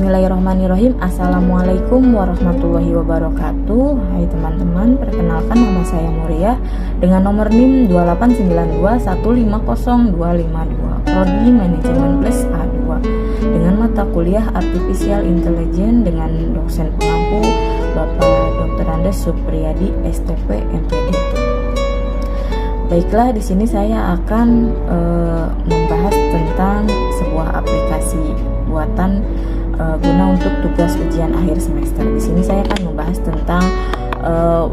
Bismillahirrahmanirrahim. Assalamualaikum warahmatullahi wabarakatuh. Hai teman-teman, perkenalkan nama saya Muria dengan nomor NIM 28921500252, Prodi Manajemen Plus A2, dengan mata kuliah Artificial Intelligence dengan dosen pengampu Bapak Dr. Andes Supriyadi, STP, MPD. Baiklah, di sini saya akan membahas tentang sebuah aplikasi buatan guna untuk tugas ujian akhir semester. Di sini saya akan membahas tentang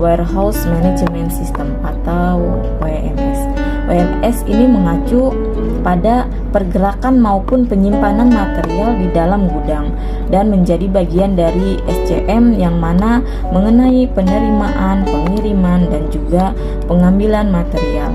Warehouse Management System atau WMS. WMS ini mengacu pada pergerakan maupun penyimpanan material di dalam gudang dan menjadi bagian dari SCM yang mana mengenai penerimaan, pengiriman, dan juga pengambilan material.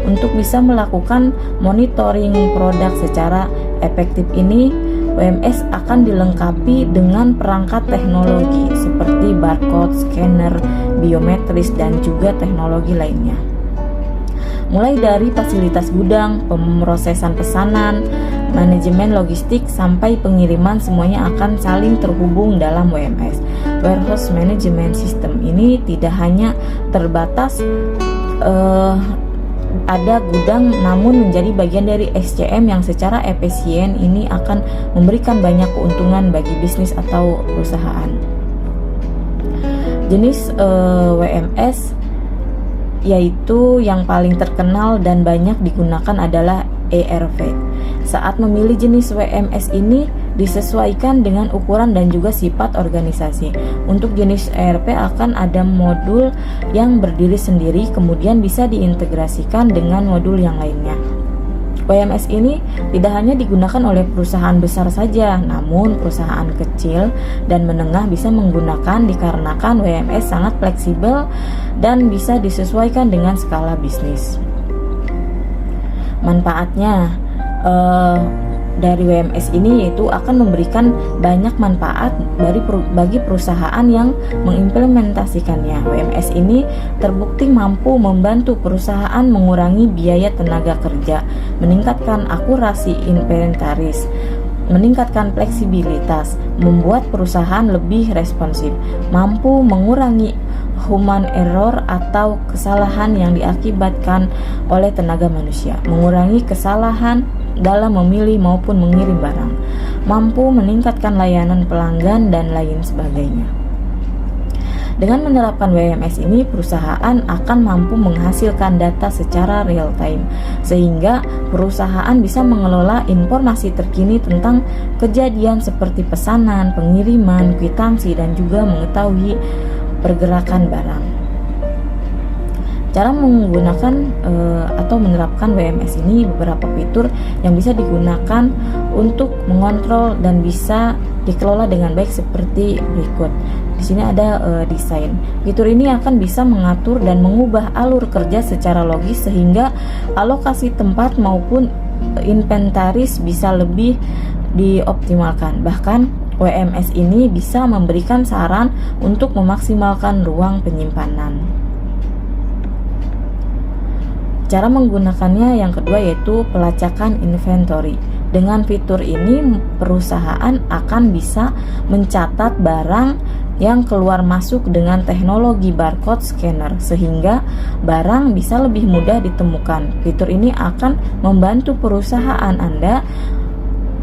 Untuk bisa melakukan monitoring produk secara efektif ini, WMS akan dilengkapi dengan perangkat teknologi seperti barcode, scanner, biometris, dan juga teknologi lainnya. Mulai dari fasilitas gudang, pemrosesan pesanan, manajemen logistik, sampai pengiriman, semuanya akan saling terhubung dalam WMS. Warehouse Management System ini tidak hanya terbatas ada gudang, namun menjadi bagian dari SCM yang secara efisien ini akan memberikan banyak keuntungan bagi bisnis atau perusahaan. Jenis WMS yaitu yang paling terkenal dan banyak digunakan adalah ERP. Saat memilih jenis WMS ini disesuaikan dengan ukuran dan juga sifat organisasi. Untuk jenis ERP akan ada modul yang berdiri sendiri, kemudian bisa diintegrasikan dengan modul yang lainnya. WMS ini tidak hanya digunakan oleh perusahaan besar saja, namun perusahaan kecil dan menengah bisa menggunakan dikarenakan WMS sangat fleksibel dan bisa disesuaikan dengan skala bisnis. Manfaatnya dari WMS ini yaitu akan memberikan banyak manfaat bagi perusahaan yang mengimplementasikannya. WMS ini terbukti mampu membantu perusahaan mengurangi biaya tenaga kerja, meningkatkan akurasi inventaris, meningkatkan fleksibilitas, membuat perusahaan lebih responsif, mampu mengurangi human error atau kesalahan yang diakibatkan oleh tenaga manusia, mengurangi kesalahan dalam memilih maupun mengirim barang, mampu meningkatkan layanan pelanggan, dan lain sebagainya. Dengan menerapkan WMS ini, perusahaan akan mampu menghasilkan data secara real time, sehingga perusahaan bisa mengelola informasi terkini tentang kejadian seperti pesanan, pengiriman, kwitansi, dan juga mengetahui pergerakan barang. Cara menggunakan atau menerapkan WMS ini, beberapa fitur yang bisa digunakan untuk mengontrol dan bisa dikelola dengan baik seperti berikut. Di sini ada desain. Fitur ini akan bisa mengatur dan mengubah alur kerja secara logis sehingga alokasi tempat maupun inventaris bisa lebih dioptimalkan. Bahkan WMS ini bisa memberikan saran untuk memaksimalkan ruang penyimpanan. Cara menggunakannya yang kedua yaitu pelacakan inventory. Dengan fitur ini, perusahaan akan bisa mencatat barang yang keluar masuk dengan teknologi barcode scanner sehingga barang bisa lebih mudah ditemukan. Fitur ini akan membantu perusahaan Anda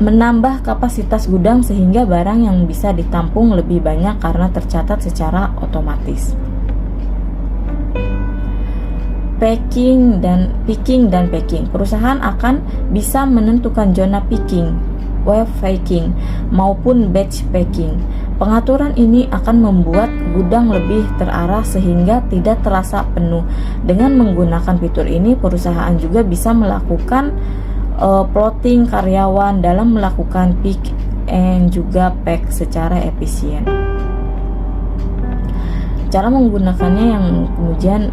menambah kapasitas gudang sehingga barang yang bisa ditampung lebih banyak karena tercatat secara otomatis. Picking dan packing. Perusahaan akan bisa menentukan zona picking, wave packing, maupun batch packing. Pengaturan ini akan membuat gudang lebih terarah sehingga tidak terasa penuh. Dengan menggunakan fitur ini, perusahaan juga bisa melakukan plotting karyawan dalam melakukan pick and juga pack secara efisien. Cara menggunakannya yang kemudian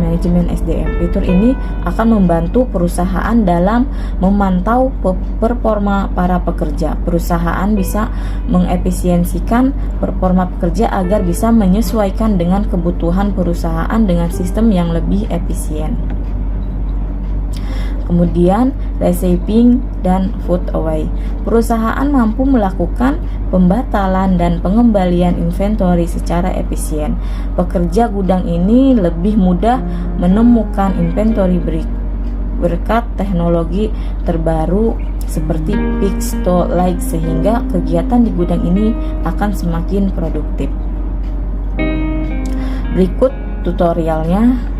manajemen SDM. Fitur ini akan membantu perusahaan dalam memantau performa para pekerja. Perusahaan bisa mengefisiensikan performa pekerja agar bisa menyesuaikan dengan kebutuhan perusahaan dengan sistem yang lebih efisien. Kemudian reshaping dan put away. Perusahaan mampu melakukan pembatalan dan pengembalian inventory secara efisien. Pekerja gudang ini lebih mudah menemukan inventory berkat teknologi terbaru seperti pick to like, sehingga kegiatan di gudang ini akan semakin produktif. Berikut tutorialnya.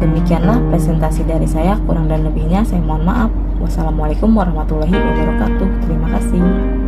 Demikianlah presentasi dari saya, kurang dan lebihnya saya mohon maaf. Wassalamualaikum warahmatullahi wabarakatuh. Terima kasih.